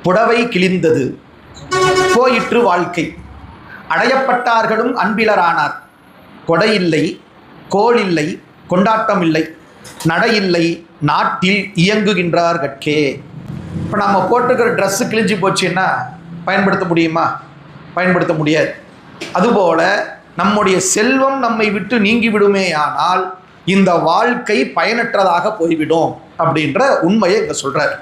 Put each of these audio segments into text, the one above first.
புடவை கிழிந்தது, போயிற்று வாழ்க்கை. அடையப்பட்டார்களும் அன்பிலரானார். கொடையில்லை, கோளில்லை, கொண்டாட்டம் இல்லை, நடையில்லை, நாட்டில் இயங்குகின்றார் கட்கே. இப்போ நம்ம போட்டுக்கிற ட்ரெஸ்ஸு கிழிஞ்சு போச்சுன்னா பயன்படுத்த முடியுமா? பயன்படுத்த முடியாது. அதுபோல நம்முடைய செல்வம் நம்மை விட்டு நீங்கி விடுமே ஆனால் இந்த வாழ்க்கை பயனற்றதாக போய்விடும் அப்படின்ற உண்மையை இங்கே சொல்கிறார்.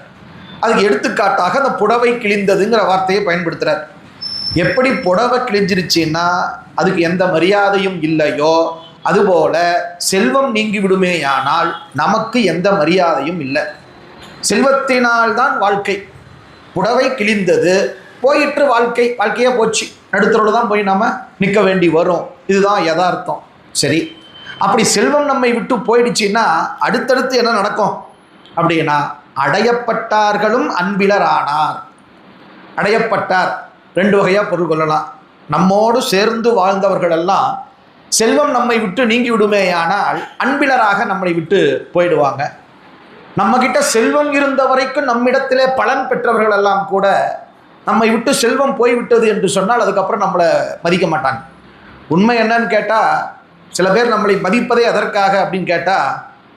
அதுக்கு எடுத்துக்காட்டாக அந்த புடவை கிழிந்ததுங்கிற வார்த்தையை பயன்படுத்துகிறார். எப்படி புடவை கிழிஞ்சிருச்சுன்னா அதுக்கு எந்த மரியாதையும் இல்லையோ, அதுபோல செல்வம் நீங்கி விடுமேயானால் நமக்கு எந்த மரியாதையும் இல்லை. செல்வத்தினால்தான் வாழ்க்கை. புடவை கிழிந்தது, போயிற்று வாழ்க்கை, வாழ்க்கையே போச்சு, நடுத்தரோடு தான் போய் நம்ம நிற்க வேண்டி வரும். இதுதான் யதார்த்தம். சரி, அப்படி செல்வம் நம்மை விட்டு போயிடுச்சுன்னா அடுத்தடுத்து என்ன நடக்கும் அப்படின்னா, அடையப்பட்டார்களும் அன்பிலரானார். அடையப்பட்டார் ரெண்டு வகையாக பொருள் கொள்ளலாம். நம்மோடு சேர்ந்து வாழ்ந்தவர்களெல்லாம் செல்வம் நம்மை விட்டு நீங்கி விடுமேயானால் அன்பிலராக நம்மை விட்டு போயிடுவாங்க. நம்மக்கிட்ட செல்வம் இருந்த வரைக்கும் நம்மிடத்திலே பலன் பெற்றவர்கள் எல்லாம் கூட நம்மை விட்டு செல்வம் போய்விட்டது என்று சொன்னால் அதுக்கப்புறம் நம்மளை மதிக்க மாட்டாங்க. உண்மை என்னன்னு கேட்டால், சில பேர் நம்மளை மதிப்பதே எதற்காக அப்படின்னு கேட்டால்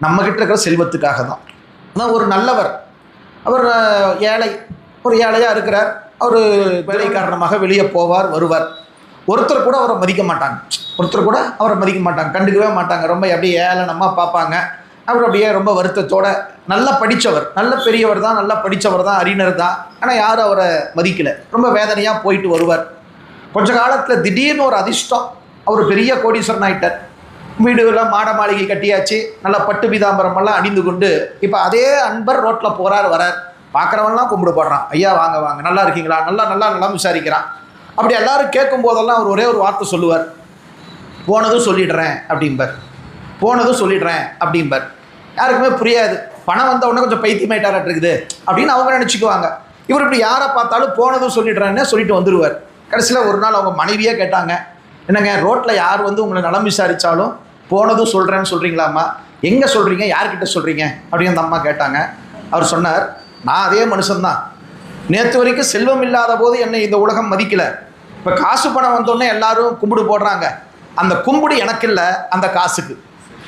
நம்மக்கிட்ட இருக்கிற செல்வத்துக்காக தான். ஆனால் ஒரு நல்லவர், அவர் ஏழை, ஒரு ஏழையாக இருக்கிறார், அவர் வேலை காரணமாக வெளியே போவார் வருவார். ஒருத்தர் கூட அவரை மதிக்க மாட்டாங்க. கண்டுக்கவே மாட்டாங்க. ரொம்ப அப்படியே ஏளனமாக பார்ப்பாங்க. அவர் அப்படியே ரொம்ப வருத்தத்தோட, நல்லா படித்தவர், நல்ல பெரியவர் தான், நல்லா படித்தவர் தான், அறிஞர் தான், ஆனால் யாரும் அவரை மதிக்கலை. ரொம்ப வேதனையாக போயிட்டு வருவார். கொஞ்ச காலத்தில் திடீர்னு ஒரு அதிர்ஷ்டம், அவர் பெரிய கோடீஸ்வரன் ஆகிட்டார். வீடுலாம் மாட மாளிகை கட்டியாச்சு, நல்லா பட்டு பீதாம்பரமெல்லாம் அணிந்து கொண்டு இப்போ அதே அன்பர் ரோட்டில் போகிறார் வரார். பார்க்குறவன்லாம் கும்பிடு போடுறான், ஐயா வாங்க வாங்க, நல்லா இருக்கீங்களா, நல்லா விசாரிக்கிறான். அப்படி எல்லாரும் கேட்கும் போதெல்லாம் அவர் ஒரே ஒரு வார்த்தை சொல்லுவார், போனதும் சொல்லிடுறேன் அப்படிம்பார். யாருக்குமே புரியாது. பணம் வந்த உடனே கொஞ்சம் பைத்தியமாயிட்டாரட் இருக்குது அப்படின்னு அவங்க நினச்சிக்குவாங்க. இவர் இப்படி யாரை பார்த்தாலும் போனதும் சொல்லிடுறேன்னு சொல்லிட்டு வந்துடுவார். கடைசியில் ஒரு நாள் அவங்க மனைவியே கேட்டாங்க, என்னங்க ரோட்டில் யார் வந்து உங்களை நலம் விசாரித்தாலும் போனதும் சொல்கிறேன்னு சொல்கிறீங்களாம்மா, எங்கே சொல்கிறீங்க, யார்கிட்ட சொல்கிறீங்க அப்படின்னு அந்த அம்மா கேட்டாங்க. அவர் சொன்னார், நான் அதே மனுஷன்தான். நேற்று வரைக்கும் செல்வம் இல்லாத போது என்னை இந்த உலகம் மதிக்கலை. இப்போ காசு பணம் வந்தோடனே எல்லாரும் கும்பிடு போடுறாங்க. அந்த கும்பிடு எனக்கு இல்லை, அந்த காசுக்கு.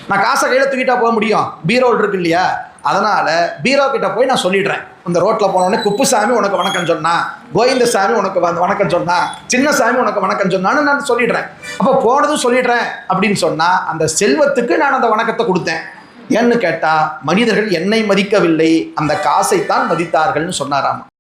நான் காசை கையில் தூக்கிட்டா போக முடியும், பீரோல் இருக்கு இல்லையா, அதனால் பீரோ கிட்ட போய் நான் சொல்லிடுறேன். இந்த ரோட்டில் போனோடனே குப்புசாமி உனக்கு வணக்கம் சொன்னா, கோவிந்தசாமி உனக்கு வணக்கம் சொன்னா, சின்னசாமி உனக்கு வணக்கம் சொன்னான்னு நான் சொல்லிடுறேன். அப்போ போனதும் சொல்லிடுறேன் அப்படின்னு சொன்னால் அந்த செல்வத்துக்கு நான் அந்த வணக்கத்தை கொடுத்தேன். ஏன்னு கேட்டால் மனிதர்கள் என்னை மதிக்கவில்லை, அந்த காசைத்தான் மதித்தார்கள்னு சொன்னாராம்.